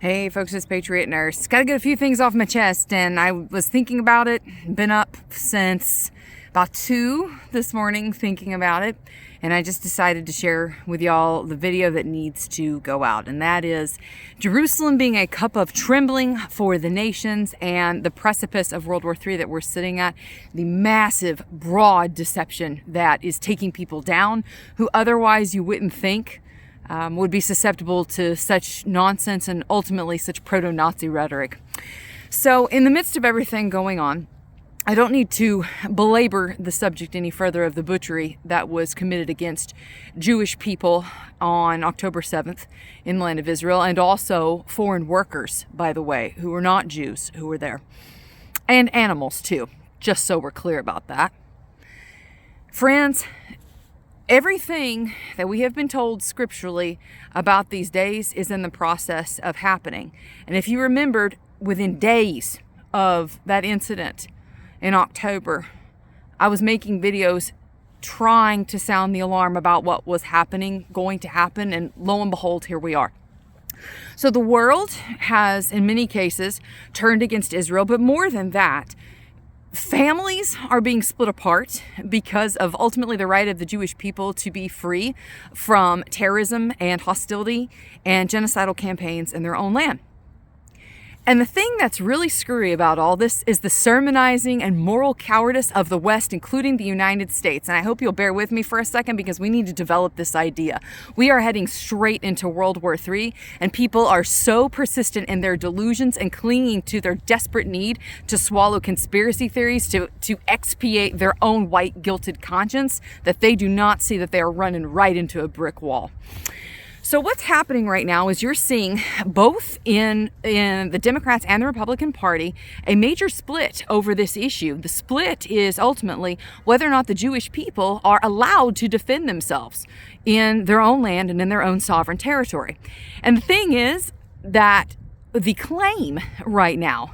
Hey folks, it's Patriot Nurse. Gotta get a few things off my chest, and I was thinking about it. Been up since about 2 this morning thinking about it, and I just decided to share with y'all the video that needs to go out, and that is Jerusalem being a cup of trembling for the nations and the precipice of World War III that we're sitting at, the massive, broad deception that is taking people down who otherwise you wouldn't think would be susceptible to such nonsense and ultimately such proto-Nazi rhetoric. So in the midst of everything going on, I don't need to belabor the subject any further of the butchery that was committed against Jewish people on October 7th in the land of Israel, and also foreign workers, by the way, who were not Jews who were there. And animals too, just so we're clear about that. Friends, everything that we have been told scripturally about these days is in the process of happening. And if you remembered, within days of that incident in October, I was making videos trying to sound the alarm about what was going to happen, and lo and behold, here we are. So the world has, in many cases, turned against Israel, but more than that, families are being split apart because of ultimately the right of the Jewish people to be free from terrorism and hostility and genocidal campaigns in their own land. And the thing that's really screwy about all this is the sermonizing and moral cowardice of the West, including the United States. And I hope you'll bear with me for a second, because we need to develop this idea. We are heading straight into World War III, and people are so persistent in their delusions and clinging to their desperate need to swallow conspiracy theories to expiate their own white guilted conscience that they do not see that they are running right into a brick wall. So what's happening right now is you're seeing both in the Democrats and the Republican Party a major split over this issue. The split is ultimately whether or not the Jewish people are allowed to defend themselves in their own land and in their own sovereign territory. And the thing is that the claim right now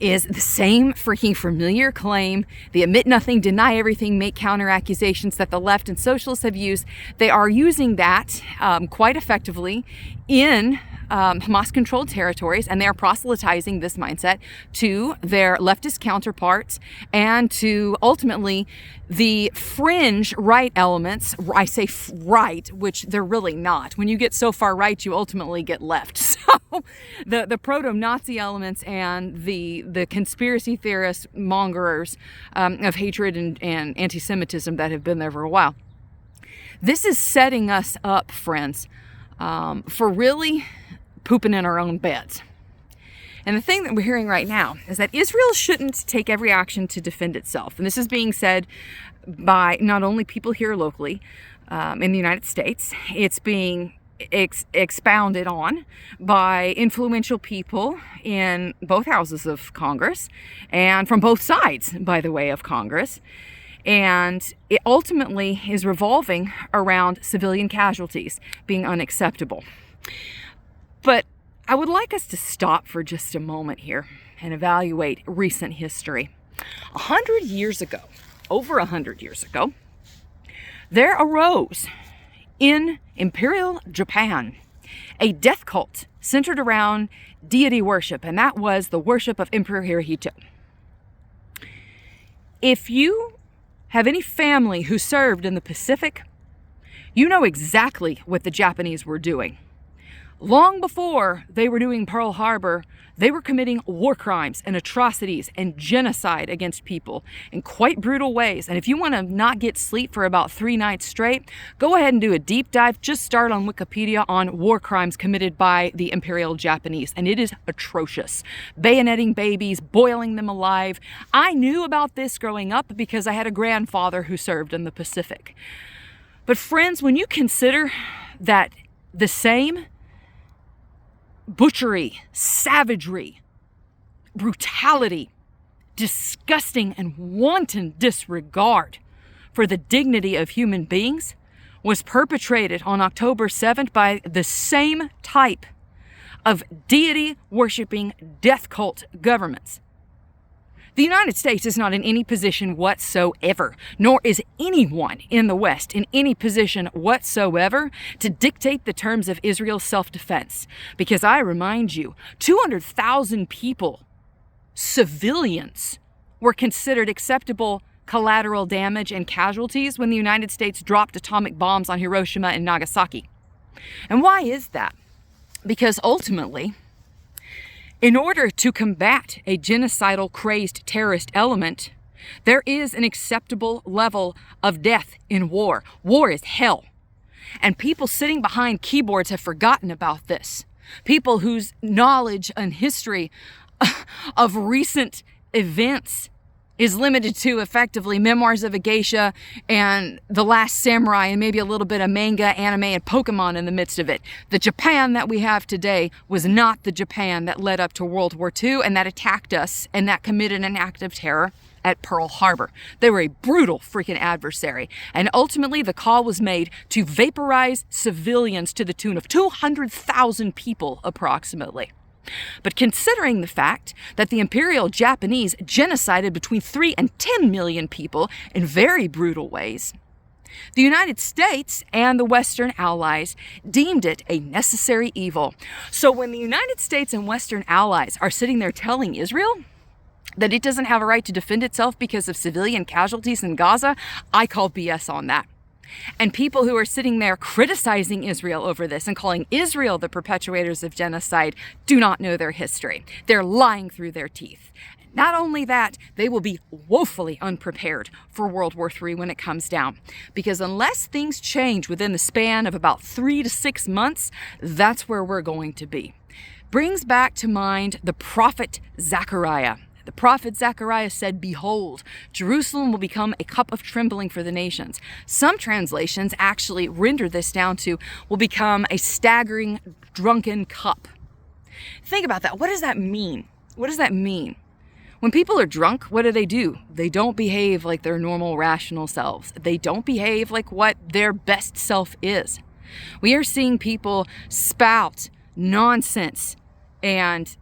is the same freaking familiar claim, the admit nothing, deny everything, make counter accusations that the left and socialists have used. They are using that quite effectively in Hamas-controlled territories, and they are proselytizing this mindset to their leftist counterparts and to ultimately the fringe right elements. I say right, which they're really not. When you get so far right, you ultimately get left. So the proto-Nazi elements and the conspiracy theorist mongerers of hatred and anti-Semitism that have been there for a while. This is setting us up, friends, for really pooping in our own beds. And the thing that we're hearing right now is that Israel shouldn't take every action to defend itself. And this is being said by not only people here locally in the United States, it's being expounded on by influential people in both houses of Congress and from both sides, by the way, of Congress. And it ultimately is revolving around civilian casualties being unacceptable. But I would like us to stop for just a moment here and evaluate recent history. 100 years ago, over 100 years ago, there arose in Imperial Japan a death cult centered around deity worship, and that was the worship of Emperor Hirohito. If you have any family who served in the Pacific, you know exactly what the Japanese were doing. Long before they were doing Pearl Harbor, they were committing war crimes and atrocities and genocide against people in quite brutal ways. And if you want to not get sleep for about 3 nights straight, go ahead and do a deep dive. Just start on Wikipedia on war crimes committed by the Imperial Japanese. And it is atrocious. Bayoneting babies, boiling them alive. I knew about this growing up because I had a grandfather who served in the Pacific. But friends, when you consider that the same butchery, savagery, brutality, disgusting and wanton disregard for the dignity of human beings was perpetrated on October 7th by the same type of deity-worshipping death cult governments, The United States is not in any position whatsoever, nor is anyone in the West in any position whatsoever to dictate the terms of Israel's self-defense. Because I remind you, 200,000 people, civilians, were considered acceptable collateral damage and casualties when the United States dropped atomic bombs on Hiroshima and Nagasaki. And why is that? Because ultimately, in order to combat a genocidal, crazed terrorist element, there is an acceptable level of death in war. War is hell. And people sitting behind keyboards have forgotten about this. People whose knowledge and history of recent events is limited to effectively Memoirs of a Geisha and The Last Samurai and maybe a little bit of manga, anime, and Pokemon in the midst of it. The Japan that we have today was not the Japan that led up to World War II and that attacked us and that committed an act of terror at Pearl Harbor. They were a brutal freaking adversary. And ultimately the call was made to vaporize civilians to the tune of 200,000 people approximately. But considering the fact that the Imperial Japanese genocided between 3 and 10 million people in very brutal ways, the United States and the Western allies deemed it a necessary evil. So when the United States and Western allies are sitting there telling Israel that it doesn't have a right to defend itself because of civilian casualties in Gaza, I call BS on that. And people who are sitting there criticizing Israel over this and calling Israel the perpetuators of genocide do not know their history. They're lying through their teeth. Not only that, they will be woefully unprepared for World War III when it comes down. Because unless things change within the span of about 3 to 6 months, that's where we're going to be. Brings back to mind the prophet Zechariah. The prophet Zechariah said, "Behold, Jerusalem will become a cup of trembling for the nations." Some translations actually render this down to, will become a staggering, drunken cup. Think about that. What does that mean? What does that mean? When people are drunk, what do? They don't behave like their normal, rational selves. They don't behave like what their best self is. We are seeing people spout nonsense and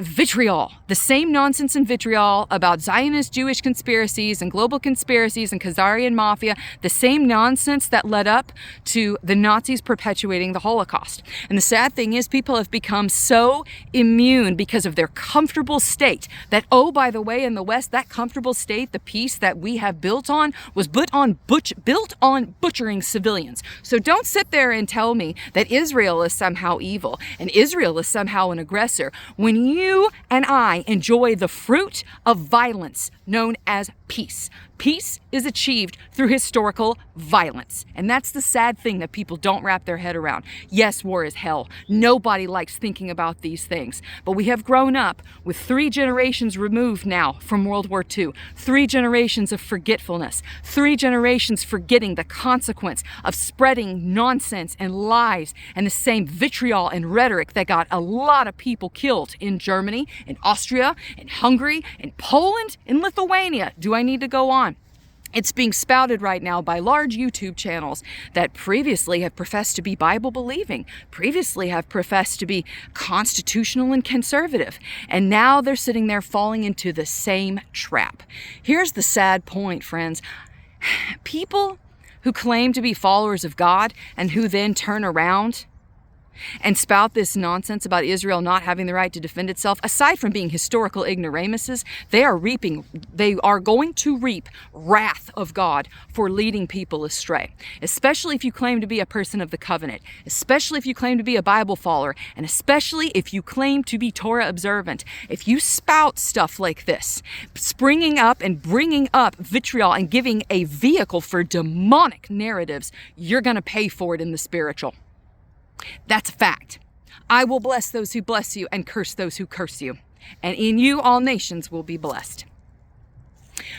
vitriol, the same nonsense and vitriol about Zionist Jewish conspiracies and global conspiracies and Khazarian mafia, the same nonsense that led up to the Nazis perpetuating the Holocaust. And the sad thing is people have become so immune because of their comfortable state that, oh, by the way, in the West, that comfortable state, the peace that we have built on, was built on butchering civilians. So don't sit there and tell me that Israel is somehow evil and Israel is somehow an aggressor when you and I enjoy the fruit of violence known as peace. Peace is achieved through historical violence. And that's the sad thing that people don't wrap their head around. Yes, war is hell. Nobody likes thinking about these things. But we have grown up with 3 generations removed now from World War II. 3 generations of forgetfulness. 3 generations forgetting the consequence of spreading nonsense and lies and the same vitriol and rhetoric that got a lot of people killed in Germany, in Austria, in Hungary, in Poland, in Lithuania. Do I need to go on? It's being spouted right now by large YouTube channels that previously have professed to be Bible believing, previously have professed to be constitutional and conservative, and now they're sitting there falling into the same trap. Here's the sad point, friends. People who claim to be followers of God and who then turn around and spout this nonsense about Israel not having the right to defend itself, aside from being historical ignoramuses, they are going to reap wrath of God for leading people astray. Especially if you claim to be a person of the covenant, especially if you claim to be a Bible follower, and especially if you claim to be Torah observant. If you spout stuff like this, springing up and bringing up vitriol and giving a vehicle for demonic narratives, you're going to pay for it in the spiritual. That's a fact. I will bless those who bless you and curse those who curse you. And in you all nations will be blessed.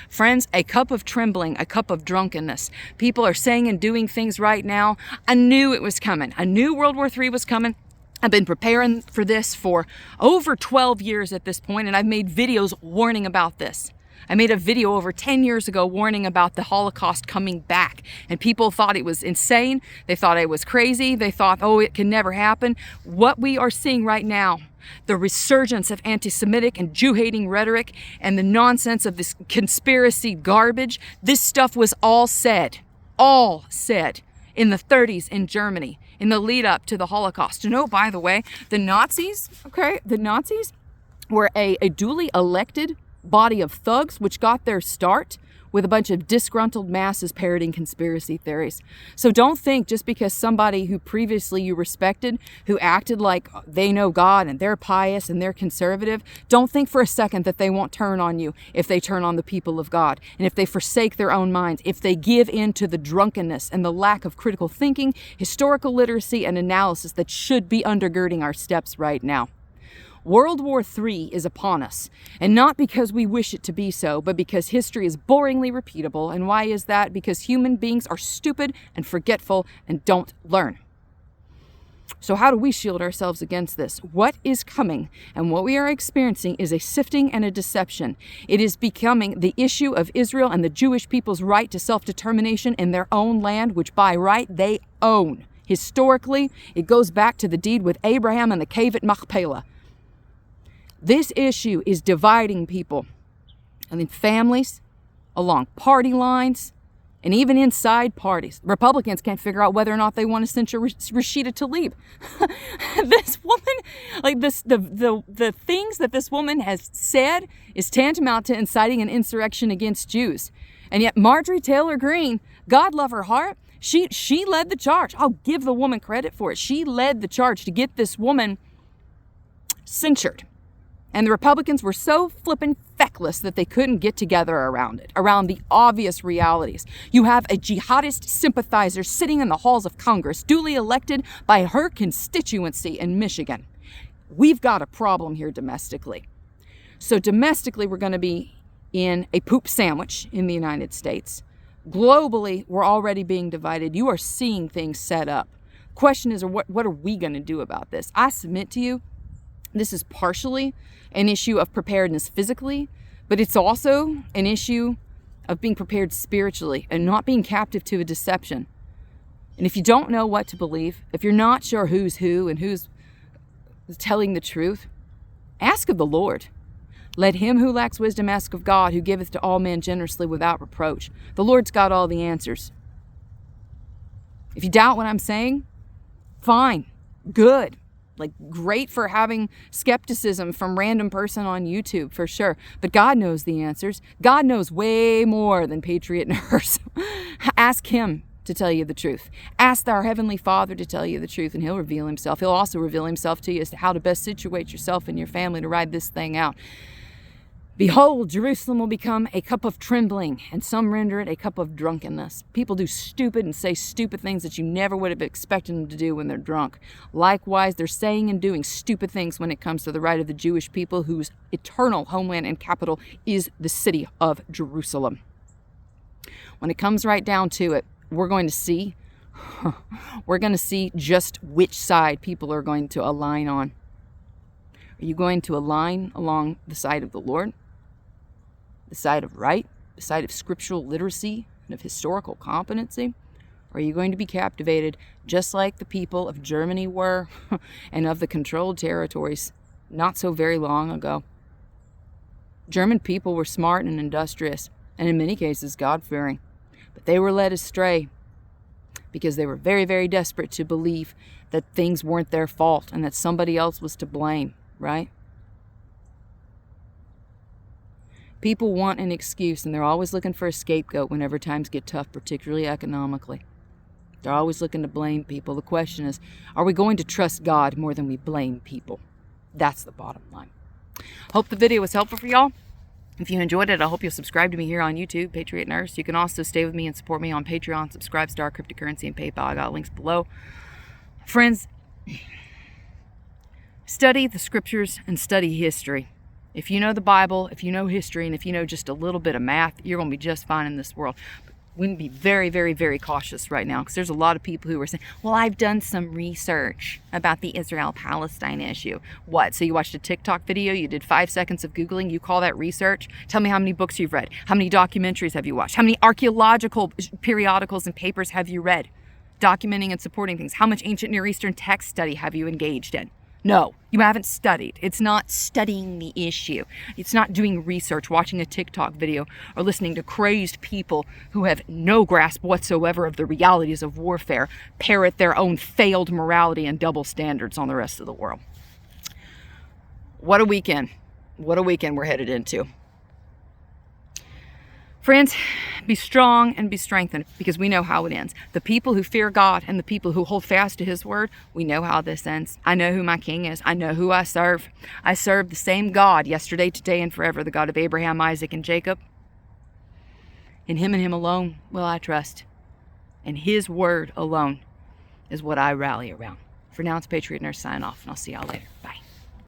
Friends, a cup of trembling, a cup of drunkenness. People are saying and doing things right now. I knew it was coming. I knew World War III was coming. I've been preparing for this for over 12 years at this point, and I've made videos warning about this. I made a video over 10 years ago warning about the Holocaust coming back, and people thought it was insane. They thought I was crazy. They thought, oh, it can never happen. What we are seeing right now, the resurgence of anti-Semitic and Jew-hating rhetoric and the nonsense of this conspiracy garbage, this stuff was all said in the 30s in Germany, in the lead up to the Holocaust. You know, by the way, the Nazis were a duly elected body of thugs which got their start with a bunch of disgruntled masses parroting conspiracy theories. So don't think just because somebody who previously you respected, who acted like they know God and they're pious and they're conservative, don't think for a second that they won't turn on you if they turn on the people of God, and if they forsake their own minds, if they give in to the drunkenness and the lack of critical thinking, historical literacy, and analysis that should be undergirding our steps right now. World War III is upon us, and not because we wish it to be so, but because history is boringly repeatable. And why is that? Because human beings are stupid and forgetful and don't learn. So how do we shield ourselves against this? What is coming and what we are experiencing is a sifting and a deception. It is becoming the issue of Israel and the Jewish people's right to self-determination in their own land, which by right they own. Historically, it goes back to the deed with Abraham and the cave at Machpelah. This issue is dividing people, and in families, along party lines, and even inside parties. Republicans can't figure out whether or not they want to censure Rashida Tlaib. This woman, like this, the things that this woman has said is tantamount to inciting an insurrection against Jews. And yet Marjorie Taylor Greene, God love her heart, she led the charge. I'll give the woman credit for it. She led the charge to get this woman censured. And the Republicans were so flippin' feckless that they couldn't get together around it, around the obvious realities. You have a jihadist sympathizer sitting in the halls of Congress, duly elected by her constituency in Michigan. We've got a problem here domestically. So domestically, we're going to be in a poop sandwich in the United States. Globally, we're already being divided. You are seeing things set up. Question is, what are we going to do about this? I submit to you, this is partially an issue of preparedness physically, but it's also an issue of being prepared spiritually and not being captive to a deception. And if you don't know what to believe, if you're not sure who's who and who's telling the truth, ask of the Lord. Let him who lacks wisdom ask of God, who giveth to all men generously without reproach. The Lord's got all the answers. If you doubt what I'm saying, fine, good. Like, great for having skepticism from random person on YouTube, for sure. But God knows the answers. God knows way more than Patriot Nurse. Ask him to tell you the truth. Ask our Heavenly Father to tell you the truth, and he'll reveal himself. He'll also reveal himself to you as to how to best situate yourself and your family to ride this thing out. Behold, Jerusalem will become a cup of trembling, and some render it a cup of drunkenness. People do stupid and say stupid things that you never would have expected them to do when they're drunk. Likewise, they're saying and doing stupid things when it comes to the right of the Jewish people, whose eternal homeland and capital is the city of Jerusalem. When it comes right down to it, we're going to see just which side people are going to align on. Are you going to align along the side of the Lord? The side of right, the side of scriptural literacy and of historical competency? Or are you going to be captivated just like the people of Germany were and of the controlled territories not so very long ago? German people were smart and industrious, and in many cases God-fearing, but they were led astray because they were very, very desperate to believe that things weren't their fault and that somebody else was to blame, right? People want an excuse, and they're always looking for a scapegoat whenever times get tough, particularly economically. They're always looking to blame people. The question is, are we going to trust God more than we blame people? That's the bottom line. Hope the video was helpful for y'all. If you enjoyed it, I hope you'll subscribe to me here on YouTube, Patriot Nurse. You can also stay with me and support me on Patreon, subscribe to our cryptocurrency and PayPal. I got links below. Friends, study the scriptures and study history. If you know the Bible, if you know history, and if you know just a little bit of math, you're going to be just fine in this world. We need to be very, very, very cautious right now, because there's a lot of people who are saying, well, I've done some research about the Israel-Palestine issue. What? So you watched a TikTok video, you did 5 seconds of Googling, you call that research? Tell me how many books you've read. How many documentaries have you watched? How many archaeological periodicals and papers have you read? Documenting and supporting things. How much ancient Near Eastern text study have you engaged in? No, you haven't studied. It's not studying the issue. It's not doing research, watching a TikTok video, or listening to crazed people who have no grasp whatsoever of the realities of warfare, parrot their own failed morality and double standards on the rest of the world. What a weekend. What a weekend we're headed into. Friends, be strong and be strengthened, because we know how it ends. The people who fear God and the people who hold fast to his word, we know how this ends. I know who my king is. I know who I serve. I serve the same God yesterday, today, and forever, the God of Abraham, Isaac, and Jacob. In him and him alone will I trust. And his word alone is what I rally around. For now, it's Patriot Nurse signing off, and I'll see y'all later. Bye.